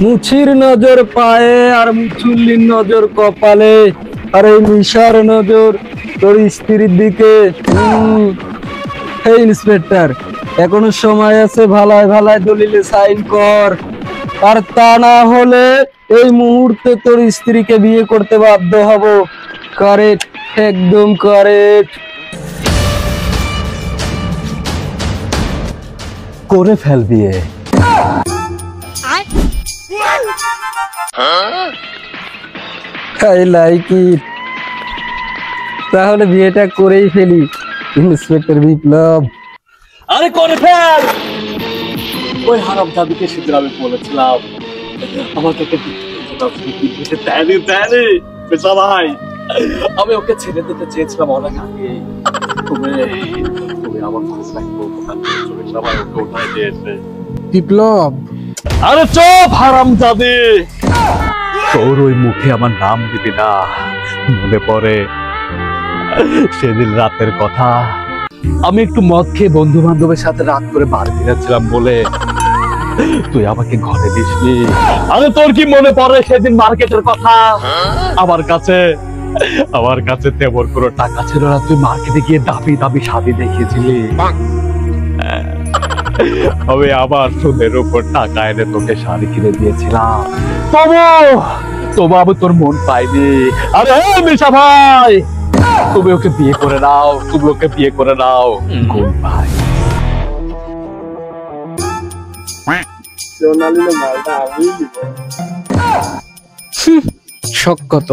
মুছির নজর পায়ে আর মুচুল্লির নজর কপালে, আর এই নিশার নজর তোর স্ত্রীর দিকে। এই ইন্সপেক্টর, এখনো সময় আছে, ভালায় ভালায় দলিলে সাইন কর, আর তা না হলে এই মুহূর্তে তোর স্ত্রীকে বিয়ে করতে বাধ্য হব। কারেক্ট, একদম কারেক্ট। করে ফেল বিয়ে। I like it. তাহলে বিয়েটা করেই ফেলি ইন্সপেক্টর বিপ্লব। আরে করে ফেল। ওই হারামজাদিকে সেদিন আমি বলেছিলাম আমাকে ভাই, আমি ওকে ছেড়ে দিতে চেয়েছিলাম অনেক আগে। তুমি আমার বিপ্লব, আরে চুপ হারামজাদি, তোর ওই মুখে আমার নাম দিবি না। মনে পড়ে সেদিন রাতের কথা, আমি একটু মদ খেয়ে বন্ধু বান্ধবের সাথে রাত করে বাড়ি ফিরেছিলাম বলে তুই আমাকে ঘরে দিসনি। আরে তোর কি মনে পড়ে সেদিন মার্কেটের কথা? আমার কাছে তেমন কোনো টাকা ছিল না, তুই মার্কেটে গিয়ে দাবি দাবি শাদি দেখিয়েছিলি। আমি আবার সুদের উপর টাকা এনে তোকে শাড়ি কিনে দিয়েছিলাম, তবু আমি তোর মন পাইনি। আরে মিশা ভাই, তুমি ওকে বিয়ে করে নাও, তুমি ওকে বিয়ে করে নাও। গুড ভাই। শখ কত।